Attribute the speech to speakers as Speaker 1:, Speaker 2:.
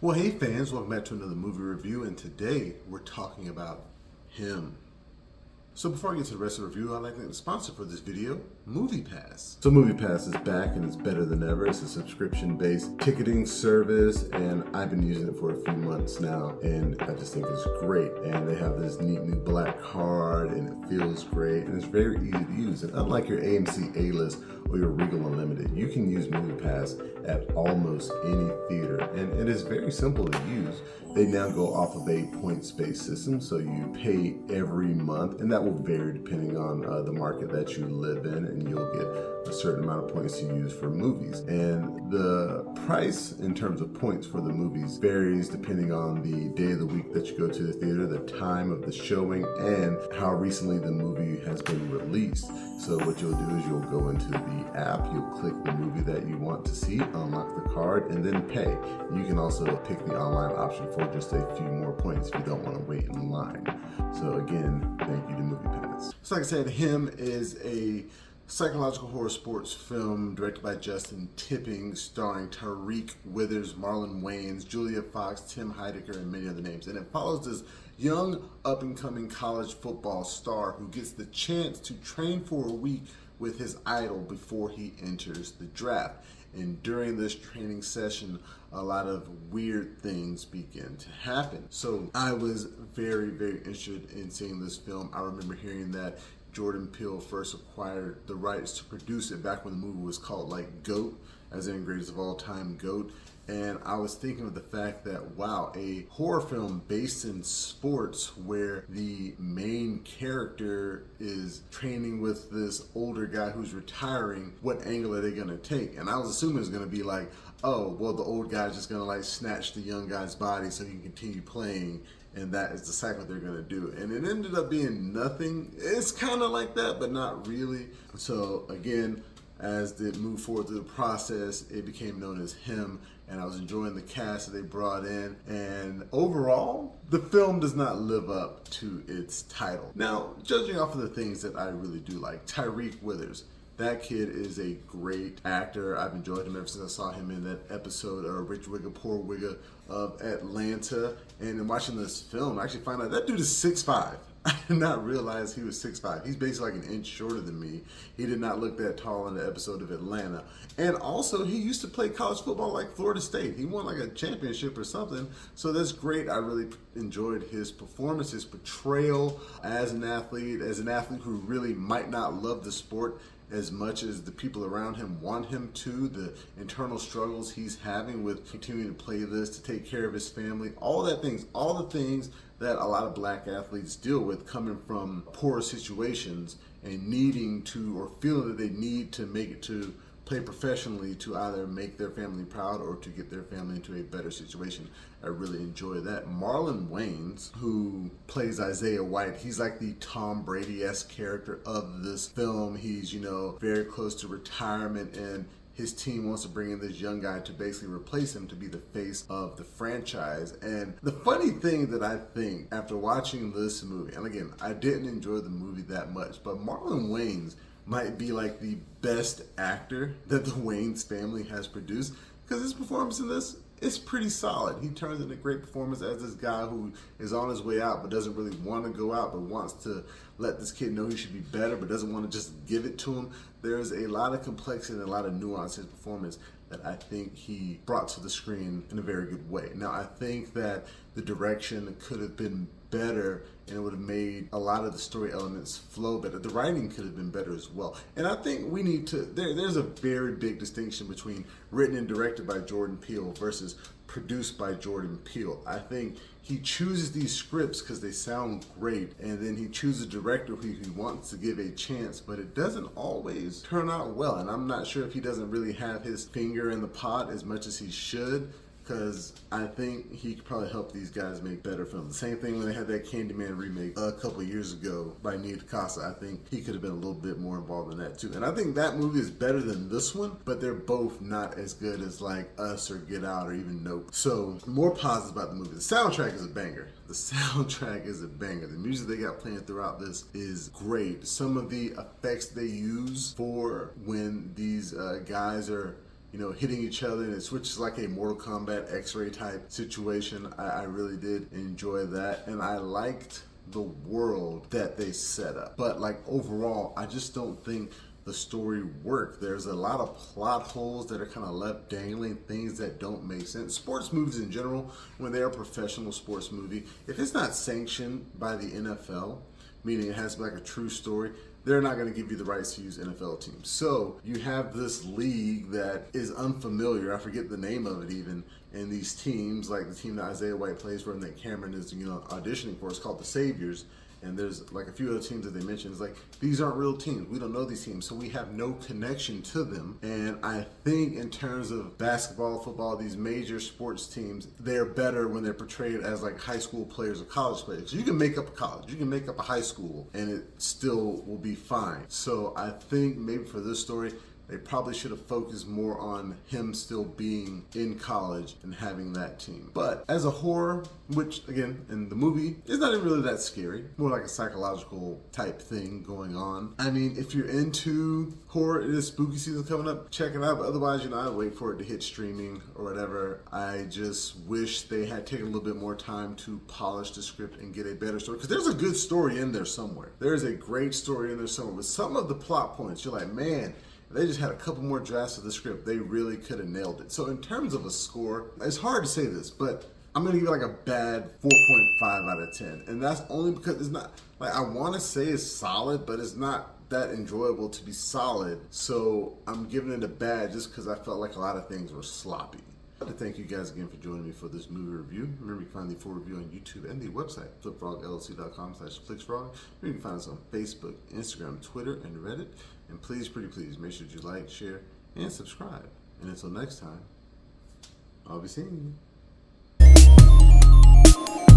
Speaker 1: Well, hey fans, welcome back to another movie review, and today we're talking about Him. So before I get to the rest of the review, I'd like to thank the sponsor for this video, MoviePass. So MoviePass is back and it's better than ever. It's a subscription-based ticketing service, and I've been using it for a few months now, and I just think it's great. And they have this neat new black card, and it feels great, and it's very easy to use. And unlike your AMC A-List or your Regal Unlimited, you can use MoviePass at almost any theater, and it is very simple to use. They now go off of a points-based system, so you pay every month, and that will vary depending on the market that you live in, and you'll get a certain amount of points to use for movies. And the price in terms of points for the movies varies depending on the day of the week that you go to the theater, the time of the showing, and how recently the movie has been released. So what you'll do is you'll go into the app, you'll click the movie that you want to see, unlock the card, and then pay. You can also pick the online option for just a few more points if you don't want to wait in line. So again, thank you to MoviePass. So like I said, Him is a psychological horror sports film directed by Justin Tipping, starring Tyriq Withers, Marlon Wayans, Julia Fox, Tim Heidecker, and many other names. And it follows this young up-and-coming college football star who gets the chance to train for a week with his idol before he enters the draft. And during this training session, a lot of weird things begin to happen. So I was very, very interested in seeing this film. I remember hearing that Jordan Peele first acquired the rights to produce it back when the movie was called like GOAT, as in greatest of all time GOAT. And I was thinking of the fact that, wow, a horror film based in sports where the main character is training with this older guy who's retiring, what angle are they going to take? And I was assuming it was going to be like, oh, well, the old guy's just going to like snatch the young guy's body so he can continue playing, and that is the cycle they're going to do. And it ended up being nothing. It's kind of like that, but not really. So again, as it moved forward through the process, it became known as Him, and I was enjoying the cast that they brought in. And overall, the film does not live up to its title. Now, judging off of the things that I really do like, Tyriq Withers, that kid is a great actor. I've enjoyed him ever since I saw him in that episode of Rich Wigga, Poor Wigga of Atlanta. And in watching this film, I actually found out that dude is 6'5". I did not realize he was 6'5". He's basically like an inch shorter than me. He did not look that tall in the episode of Atlanta. And also, he used to play college football like Florida State. He won like a championship or something. So that's great. I really enjoyed his performance, his portrayal as an athlete who really might not love the sport as much as the people around him want him to, the internal struggles he's having with continuing to play this, to take care of his family, all the things that a lot of black athletes deal with, coming from poor situations and needing to, or feeling that they need to make it to play professionally to either make their family proud or to get their family into a better situation. I really enjoy that. Marlon Wayans, who plays Isaiah White, he's like the Tom Brady-esque character of this film. He's, very close to retirement, and his team wants to bring in this young guy to basically replace him to be the face of the franchise. And the funny thing that I think after watching this movie, and again, I didn't enjoy the movie that much, but Marlon Wayans might be like the best actor that the Wayans family has produced, because his performance in this is pretty solid. He turns in a great performance as this guy who is on his way out but doesn't really want to go out, but wants to let this kid know he should be better but doesn't want to just give it to him. There's a lot of complexity and a lot of nuance in his performance that I think he brought to the screen in a very good way. Now, I think that the direction could have been better, and it would have made a lot of the story elements flow better. The writing could have been better as well. And I think we need to, there's a very big distinction between written and directed by Jordan Peele versus produced by Jordan Peele. I think he chooses these scripts because they sound great, and then he chooses a director who he wants to give a chance, but it doesn't always turn out well. And I'm not sure if he doesn't really have his finger in the pot as much as he should, because I think he could probably help these guys make better films. The same thing when they had that Candyman remake a couple years ago by Nia DaCosta. I think he could have been a little bit more involved in that too. And I think that movie is better than this one, but they're both not as good as like Us or Get Out or even Nope. So more positives about the movie. The soundtrack is a banger. The soundtrack is a banger. The music they got playing throughout this is great. Some of the effects they use for when these guys are hitting each other, and it switches like a Mortal Kombat X-ray type situation. I really did enjoy that, and I liked the world that they set up. But like overall, I just don't think the story worked. There's a lot of plot holes that are kind of left dangling, things that don't make sense. Sports movies in general, when they're a professional sports movie, if it's not sanctioned by the NFL, meaning it has to be like a true story, they're not going to give you the rights to use NFL teams. So you have this league that is unfamiliar. I forget the name of it even. And these teams, like the team that Isaiah White plays for and that Cameron is auditioning for, it's called the Saviors. And there's like a few other teams that they mentioned. It's like, these aren't real teams. We don't know these teams, so we have no connection to them. And I think in terms of basketball, football, these major sports teams, they're better when they're portrayed as like high school players or college players. You can make up a college, you can make up a high school, and it still will be fine. So I think maybe for this story, they probably should have focused more on him still being in college and having that team. But as a horror, which again, in the movie, is not even really that scary, more like a psychological type thing going on. I mean, if you're into horror, it is spooky season coming up, check it out. But otherwise, I'd wait for it to hit streaming or whatever. I just wish they had taken a little bit more time to polish the script and get a better story. Because there's a good story in there somewhere. There is a great story in there somewhere. But some of the plot points, you're like, man, they just had a couple more drafts of the script. They really could have nailed it. So in terms of a score, it's hard to say this, but I'm going to give it like a bad 4.5 out of 10. And that's only because it's not, like, I want to say it's solid, but it's not that enjoyable to be solid. So I'm giving it a bad just because I felt like a lot of things were sloppy. I'd like to thank you guys again for joining me for this movie review. Remember, you can find the full review on YouTube and the website, flipfrogllc.com/FlixFrog. You can find us on Facebook, Instagram, Twitter, and Reddit. And please, pretty please, make sure you like, share, and subscribe. And until next time, I'll be seeing you.